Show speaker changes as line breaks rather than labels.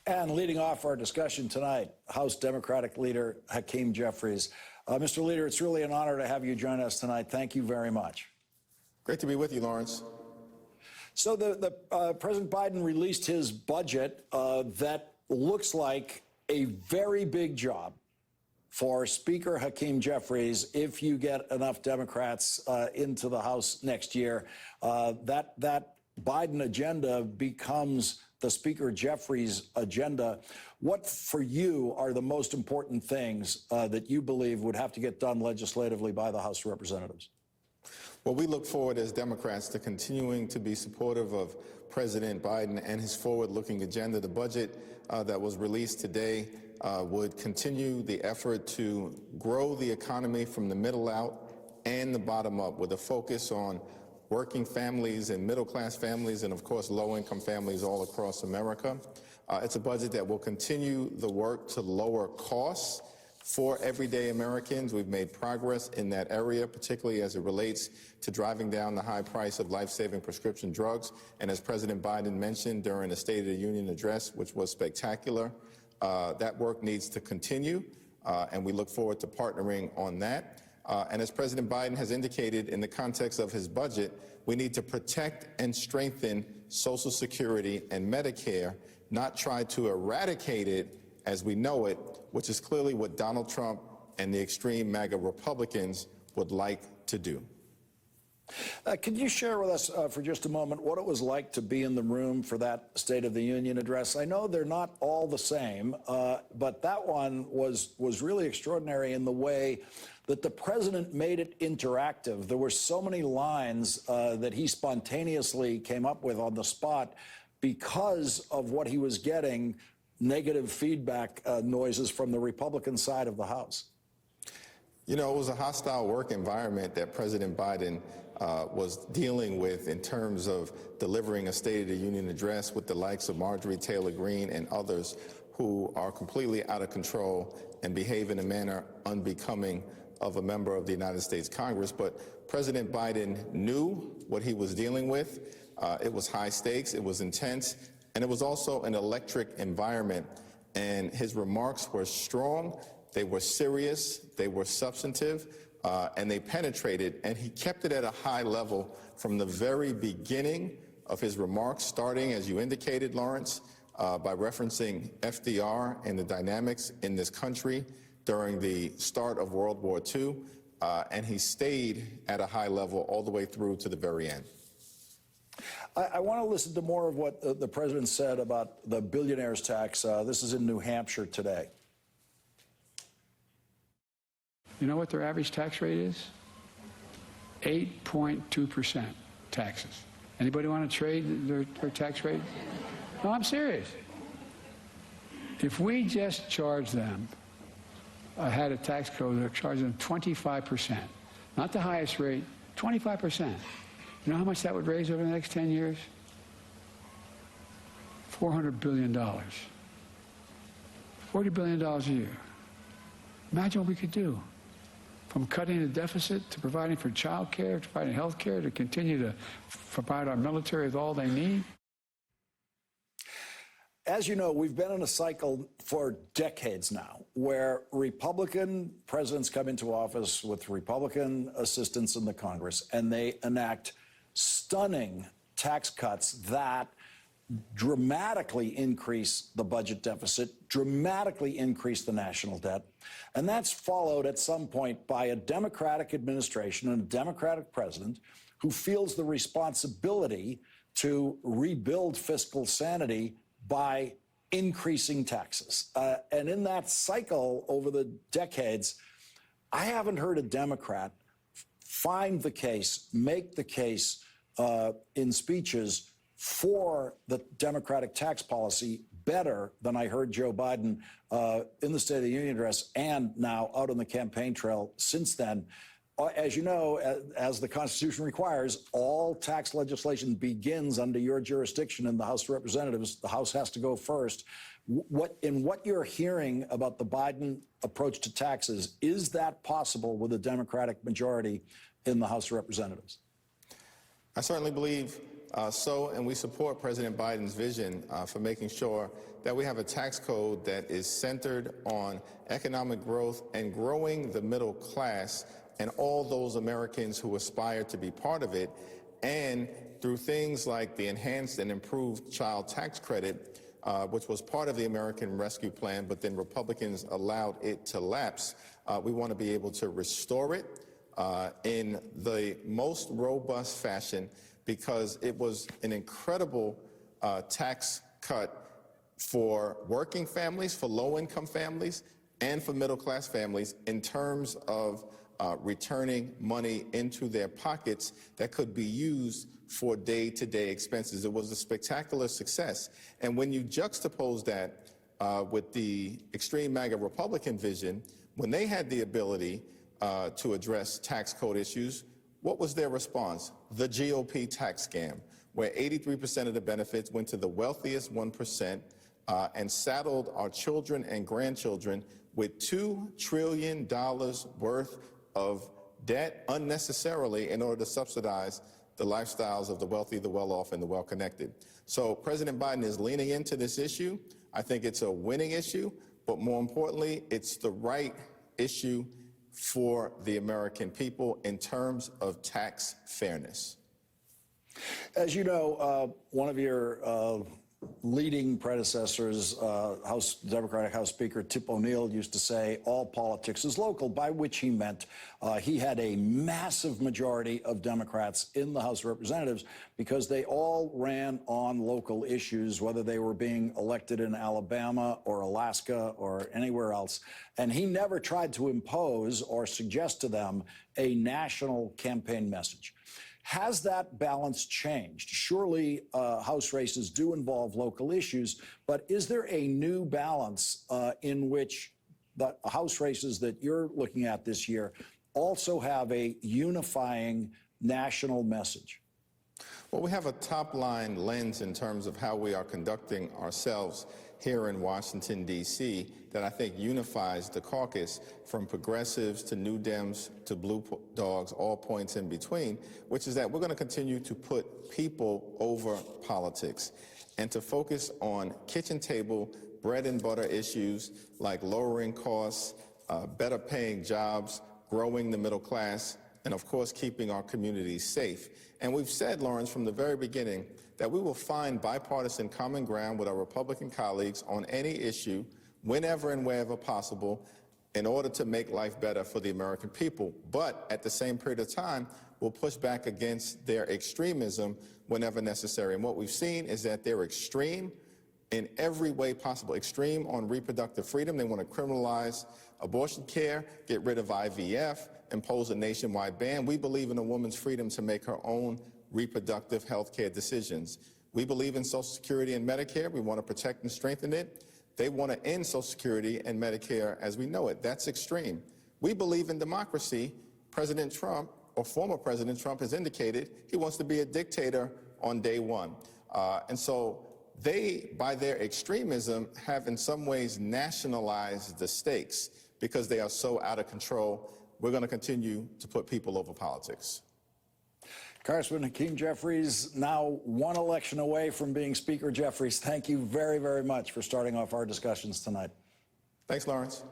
And leading off our discussion tonight, House Democratic Leader Hakeem Jeffries. Mr. Leader, it's really an honor to have you join us tonight. Thank you very much.
Great to be with you, Lawrence.
So President Biden released his budget that looks like a very big job for Speaker Hakeem Jeffries if you get enough Democrats into the House next year. That Biden agenda becomes the Speaker Jeffries agenda. What, for you, are the most important things that you believe would have to get done legislatively by the House of Representatives?
Well, we look forward as Democrats to continuing to be supportive of President Biden and his forward-looking agenda. The budget that was released today would continue the effort to grow the economy from the middle out and the bottom up, with a focus on working families and middle-class families and, of course, low-income families all across America. It's a budget that will continue the work to lower costs for everyday Americans. We've made progress in that area, particularly as it relates to driving down the high price of life-saving prescription drugs. And as President Biden mentioned during the State of the Union address, which was spectacular, that work needs to continue, and we look forward to partnering on that. And as President Biden has indicated in the context of his budget, we need to protect and strengthen Social Security and Medicare, not try to eradicate it as we know it, which is clearly what Donald Trump and the extreme MAGA Republicans would like to do.
Could you share with us for just a moment what it was like to be in the room for that State of the Union address? I know they're not all the same, but that one was really extraordinary in the way that the president made it interactive. There were so many lines that he spontaneously came up with on the spot because of what he was getting, negative feedback noises from the Republican side of the House.
You know, it was a hostile work environment that President Biden was dealing with in terms of delivering a State of the Union address with the likes of Marjorie Taylor Greene and others who are completely out of control and behave in a manner unbecoming of a member of the United States Congress. But President Biden knew what he was dealing with. It was high stakes, it was intense, and it was also an electric environment. And his remarks were strong, they were serious, they were substantive, and they penetrated. And he kept it at a high level from the very beginning of his remarks, starting, as you indicated, Lawrence, by referencing FDR and the dynamics in this country during the start of World War II. And he stayed at a high level all the way through to the very end.
I want to listen to more of what the president said about the billionaires tax. This is in New Hampshire today.
You know what their average tax rate is? 8.2% taxes. Anybody want to trade their tax rate? No, I'm serious. If we just charge them, had a tax code that charged them 25%, not the highest rate, 25%. You know how much that would raise over the next 10 years? $400 billion. $40 billion a year. Imagine what we could do. From cutting the deficit to providing for child care, to providing health care, to continue to provide our military with all they need.
As you know, we've been in a cycle for decades now where Republican presidents come into office with Republican assistants in the Congress, and they enact stunning tax cuts that dramatically increase the budget deficit, dramatically increase the national debt. And that's followed at some point by a Democratic administration and a Democratic president who feels the responsibility to rebuild fiscal sanity by increasing taxes. And in that cycle over the decades, I haven't heard a Democrat find the case, make the case in speeches for the Democratic tax policy better than I heard Joe Biden in the State of the Union address and now out on the campaign trail since then. As you know, as the Constitution requires, all tax legislation begins under your jurisdiction in the House of Representatives. The House has to go first. What you're hearing about the Biden approach to taxes, is that possible with a Democratic majority in the House of Representatives? I
certainly believe so, and we support President Biden's vision for making sure that that we have a tax code that is centered on economic growth and growing the middle class and all those Americans who aspire to be part of it, and through things like the enhanced and improved child tax credit, which was part of the American Rescue Plan, but then Republicans allowed it to lapse. We want to be able to restore it in the most robust fashion, because it was an incredible tax cut for working families, for low-income families, and for middle-class families in terms of returning money into their pockets that could be used for day-to-day expenses. It was a spectacular success. And when you juxtapose that with the extreme MAGA Republican vision, when they had the ability to address tax code issues, what was their response? The GOP tax scam, where 83% of the benefits went to the wealthiest 1% and saddled our children and grandchildren with $2 trillion worth of debt unnecessarily in order to subsidize the lifestyles of the wealthy, the well-off, and the well-connected. So President Biden is leaning into this issue. I think it's a winning issue, but more importantly, it's the right issue for the American people in terms of tax fairness.
As you know, one of your leading predecessors, Democratic House Speaker Tip O'Neill, used to say all politics is local, by which he meant he had a massive majority of Democrats in the House of Representatives because they all ran on local issues, whether they were being elected in Alabama or Alaska or anywhere else. And he never tried to impose or suggest to them a national campaign message. Has that balance changed? Surely House races do involve local issues, but is there a new balance in which the House races that you're looking at this year also have a unifying national message?
Well, we have a top-line lens in terms of how we are conducting ourselves here in Washington, D.C., that I think unifies the caucus from progressives to New Dems to Blue Dogs, all points in between, which is that we're going to continue to put people over politics and to focus on kitchen table, bread and butter issues like lowering costs, better paying jobs, growing the middle class, and of course keeping our communities safe. And we've said, Lawrence, from the very beginning that we will find bipartisan common ground with our Republican colleagues on any issue, whenever and wherever possible, in order to make life better for the American people. But at the same period of time, we'll push back against their extremism whenever necessary. And what we've seen is that they're extreme in every way possible. Extreme on reproductive freedom. They want to criminalize abortion care, get rid of IVF, impose a nationwide ban. We believe in a woman's freedom to make her own reproductive health care decisions. We believe in Social Security and Medicare. We want to protect and strengthen it. They want to end Social Security and Medicare as we know it. That's extreme. We believe in democracy. President Trump, or former President Trump, has indicated he wants to be a dictator on day one. And so they, by their extremism, have in some ways nationalized the stakes because they are so out of control. We're going to continue to put people over politics.
Congressman Hakeem Jeffries, now one election away from being Speaker. Jeffries, thank you very, very much for starting off our discussions tonight.
Thanks, Lawrence.